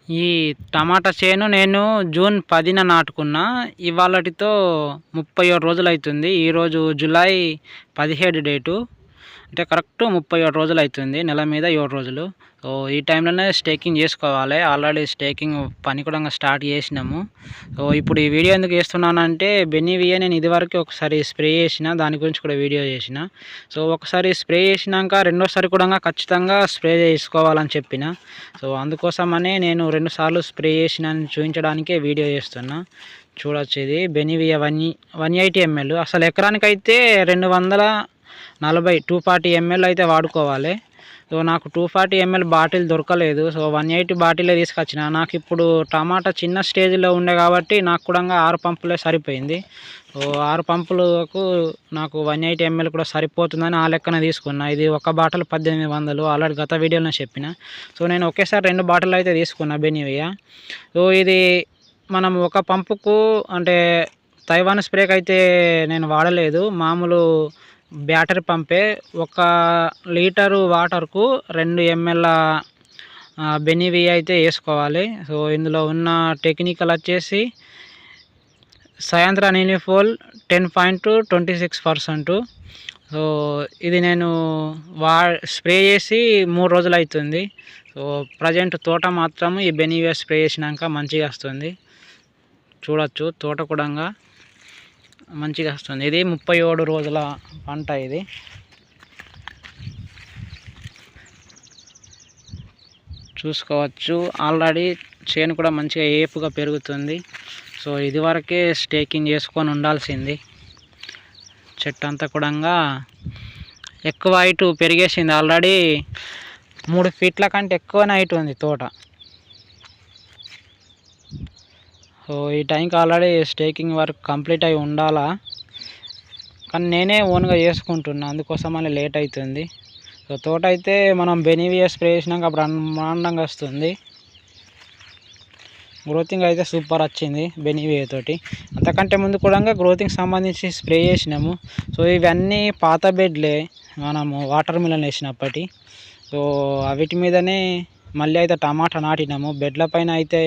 ఈ టమాటా చేను నేను జూన్ 10న నాటుకున్నా. ఇవాళటితో 37 రోజులైతుంది. ఈరోజు జూలై 17 డేటు. అంటే కరెక్ట్ 37 రోజులైతుంది. నెల మీద 7 రోజులు. సో ఈ టైంలోనే స్టేకింగ్ చేసుకోవాలి. ఆల్రెడీ స్టేకింగ్ పని కూడా స్టార్ట్ చేసినాము. సో ఇప్పుడు ఈ వీడియో ఎందుకు చేస్తున్నానంటే బెనీవియా నేను ఇదివరకు ఒకసారి స్ప్రే చేసిన, దాని గురించి కూడా వీడియో చేసిన. సో ఒకసారి స్ప్రే చేసినాక రెండోసారి కూడా ఖచ్చితంగా స్ప్రే చేసుకోవాలని చెప్పిన. సో అందుకోసమనే నేను 2 సార్లు స్ప్రే చేసిన చూపించడానికే వీడియో చేస్తున్నా. చూడొచ్చు, ఇది బెనీవియా 180 ml. అసలు ఎకరానికైతే 240 240 ml అయితే వాడుకోవాలి. సో నాకు 240 ml బాటిల్ దొరకలేదు. సో 180 బాటిలే తీసుకొచ్చిన. నాకు ఇప్పుడు టమాటా చిన్న స్టేజ్లో ఉండే కాబట్టి నాకు కూడా 6 పంపులే సరిపోయింది. సో 6 పంపులకు నాకు 180 ml కూడా సరిపోతుందని ఆ లెక్కన తీసుకున్నా. ఇది ఒక బాటిల్ 1800 ఆల్రెడీ గత వీడియోలో చెప్పిన. సో నేను ఒకేసారి 2 బాటిల్ అయితే తీసుకున్నా బెనీవియా. సో ఇది మనం ఒక పంపుకు అంటే తైవాన్ స్ప్రేకి అయితే నేను వాడలేదు, మామూలు బ్యాటరీ పంపే. 1 లీటరు వాటర్కు 2 ml బెనీవియా అయితే వేసుకోవాలి. సో ఇందులో ఉన్న టెక్నికల్ వచ్చేసి సయాంత్రనిలిఫోల్ 10.26%. సో ఇది నేను స్ప్రే చేసి 3 రోజులు అవుతుంది. సో ప్రజెంట్ తోట మాత్రం ఈ బెనీవియా స్ప్రే చేసినాక మంచిగా వస్తుంది. చూడొచ్చు, తోట కూడా మంచిగా వస్తుంది. ఇది 37 రోజుల పంట. ఇది చూసుకోవచ్చు, ఆల్రెడీ చేను కూడా మంచిగా ఏపుగా పెరుగుతుంది. సో ఇది వరకే స్టేకింగ్ చేసుకొని ఉండాల్సింది. చెట్టు అంతా కూడా ఎక్కువ హైట్ పెరిగేసింది. ఆల్రెడీ 3 ఫీట్ల కంటే ఎక్కువనే హైట్ ఉంది తోట. సో ఈ టైంకి ఆల్రెడీ స్టేకింగ్ వర్క్ కంప్లీట్ అయి ఉండాలా, కానీ నేనే ఓన్గా చేసుకుంటున్నా, అందుకోసం అని లేట్ అవుతుంది. సో తోట అయితే మనం బెనీవియా స్ప్రే చేసినాక బ్రహ్మాండంగా వస్తుంది. గ్రోతింగ్ అయితే సూపర్ వచ్చింది బెనీవియా తోటి. అంతకంటే ముందు కూడా గ్రోతింగ్ సంబంధించి స్ప్రే చేసినాము. సో ఇవన్నీ పాత బెడ్లే, మనము వాటర్ మిలన్ వేసినప్పటి. సో వీటి మీదనే మళ్ళీ అయితే టమాటా నాటినాము. బెడ్ల పైన అయితే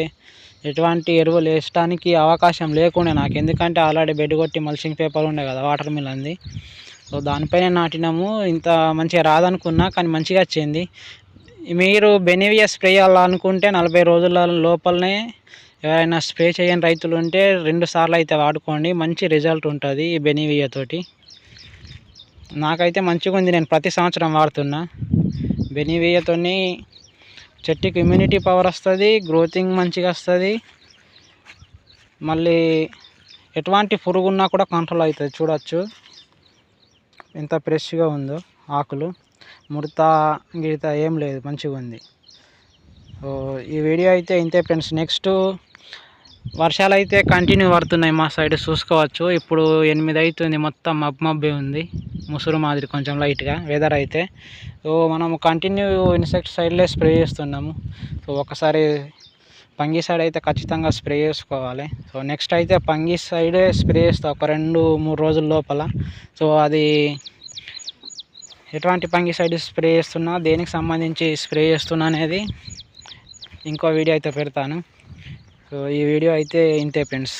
ఎటువంటి ఎరువులు వేయడానికి అవకాశం లేకుండా నాకు, ఎందుకంటే ఆల్రెడీ బెడ్ కొట్టి మల్చింగ్ పేపర్ ఉండే కదా వాటర్ మిలన్ది. సో దానిపైన నాటినాము. ఇంత మంచిగా రాదనుకున్నా, కానీ మంచిగా వచ్చింది. మీరు బెనీవియా స్ప్రే చేయాలనుకుంటే 40 రోజుల లోపలనే ఎవరైనా స్ప్రే చేయని రైతులు ఉంటే 2 సార్లు అయితే వాడుకోండి, మంచి రిజల్ట్ ఉంటుంది ఈ బెనీవియా తోటి. నాకైతే మంచిగా ఉంది, నేను ప్రతి సంవత్సరం వాడుతున్నా. బెనీవియాతోని చెట్టుకి ఇమ్యూనిటీ పవర్ వస్తుంది, గ్రోతింగ్ మంచిగా వస్తుంది, మళ్ళీ ఎటువంటి పురుగు ఉన్నా కూడా కంట్రోల్ అవుతుంది. చూడొచ్చు ఎంత ఫ్రెష్గా ఉందో, ఆకులు ముడత గిడత ఏం లేదు, మంచిగా ఉంది. సో ఈ వీడియో అయితే ఇంతే ఫ్రెండ్స్. నెక్స్ట్ వర్షాలు అయితే కంటిన్యూ పడుతున్నాయి మా సైడ్, చూసుకోవచ్చు. ఇప్పుడు 8 అవుతుంది, మొత్తం మబ్బే ఉంది, ముసురు మాదిరి కొంచెం లైట్గా వెదర్ అయితే. సో మనం కంటిన్యూ ఇన్సెక్టిసైడ్లే స్ప్రే చేస్తున్నాము. సో ఒకసారి ఫంగిసైడ్ అయితే ఖచ్చితంగా స్ప్రే చేసుకోవాలి. సో నెక్స్ట్ అయితే ఫంగిసైడే స్ప్రే చేస్తా ఒక 2-3 రోజుల లోపల. సో అది ఎటువంటి ఫంగిసైడ్ స్ప్రే చేస్తున్నా, దేనికి సంబంధించి స్ప్రే చేస్తున్నా అనేది ఇంకో వీడియో అయితే పెడతాను. సో ఈ వీడియో అయితే ఇంతే ఫ్రెండ్స్.